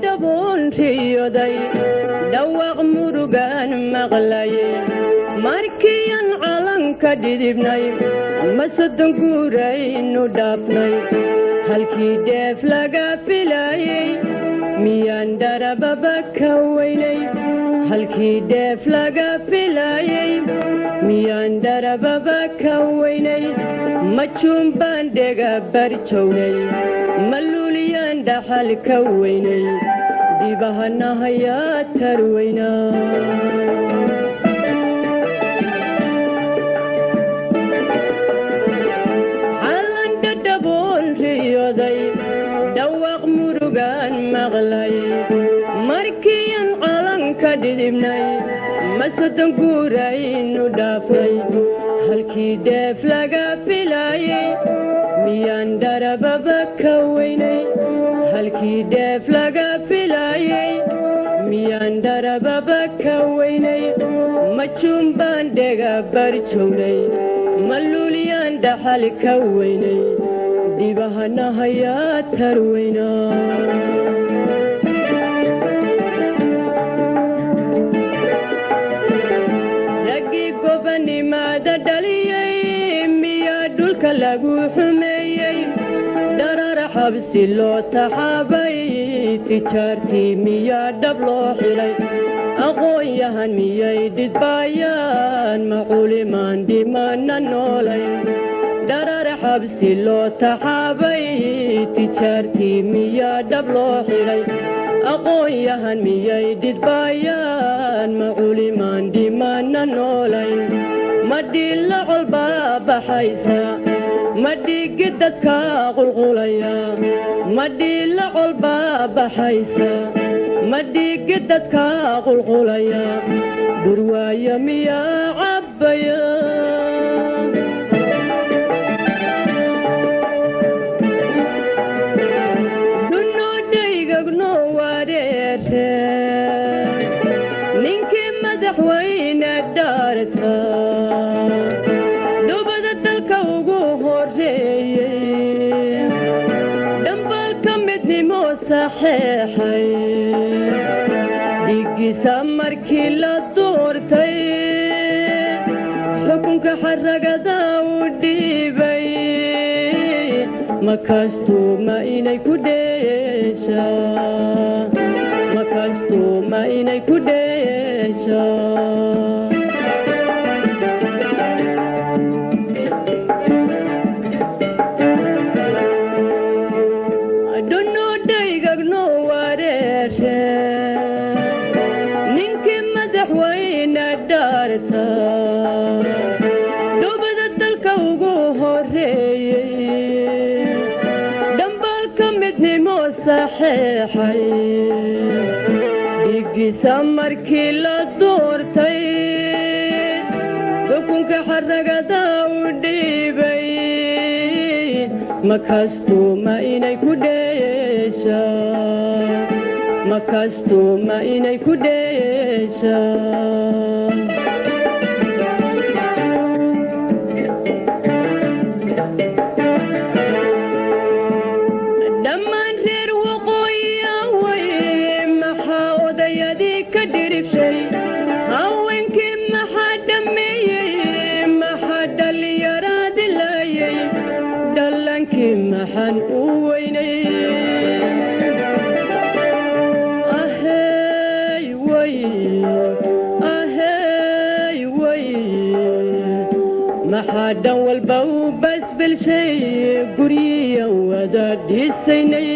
daboon riyoday dhawaaq murugaan maqlay markiyan calanka dhidibnay masadan guuraynu dhaafnay halkii dheef laga filayay miyaan darababa ka weynay halkii dheef laga filayay miyaan darababa ka weynay majuun baan dhega barjownay maluuliyaan dhaxal ka weynay dibahana hayaa tarweynaa dhawaaq murugaan maqlay markiyan calanka dhidibnay masadan guuraynu dhaafnay halkii dheef laga filayay miyaan darababa ka weynay halkii dheef laga filayay miyaan darababa ka weynay majuun baan dhega barjownay maluuliyaan dhaxal ka weynay dibahana hayaa tarweynaa raggii gobanimaada dhaliyay miyaa dhulka lagu xumeeyey darar xabsi loo taxaabay tijaartii miyaa dhab loo xidhay aqoon-yahan miyay dhidbaayaan maculimaan dhimana noolayn darar xabsi loo taxaabay tijaartii miyaa dhab loo xidhay aqoon-yahan miyay dhidbaayaan maculimaan dhimana noolayn ma dhiilla colbaa baxaysa ma dhiigi dadka qulqulaya ma dhiilla colbaa baxaysa ma dhiigi dadka qulqulaya dhurwaaya miyaa cabbaya ninkii madaxweyne dhaarta dhubada dalka ugu horeeyey dhambalka midnimo saxeexay dhiiggiisa markii la doortay xukunka xaragada u dhiibay makastuuma inay ku dheeshaa makastuuma inay ku dheeshaa dhunudhaygagno wareere ninkii madaxweyne dhaarta dhubada dalka ugu horeeyey dhambalka midnimo saxeexay dhiiggiisa markii la doortay xukunka xaragada u dhiibay makastuuma inay ku dheeshaa makastuuma inay ku dheeshaa haweenkii maxaa dhameeyey maxaa dhalinyaraadilayey dhallankii maxaan u weynay ahey way maxaa dhan walba u basbilshay guryiyan wada dhisaynay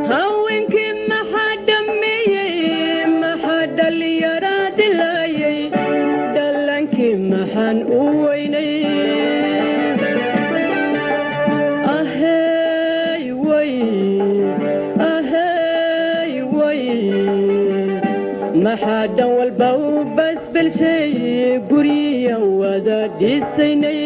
haweenkii maxaa dhameeyey maxaa dhalinyaraadilayey dhallankii maxaan u weynay ahey way maxaa dhan walba u basbilshay guryiyan wada dhisaynay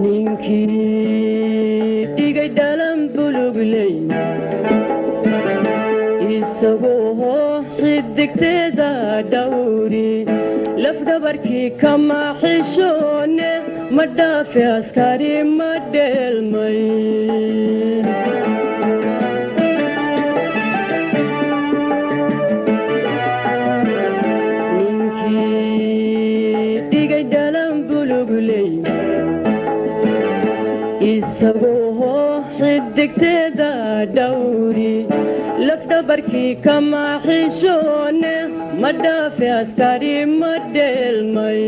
ninkii dhalan bulugley isagoo xidigteeda dhawri lafdhabarkii kama xishoone ma dhaafi askari ma dheelmay ninkii dhigay dhalan bulugley isagoo xidigteeda dhawri lafdhabarkii kama xishoone ma dhaafi askari ma dheelmay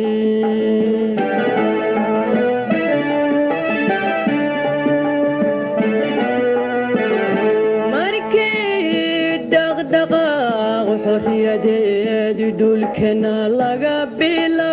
markii dhaqdhaqaaq xorriyadeed dhulkana laga bila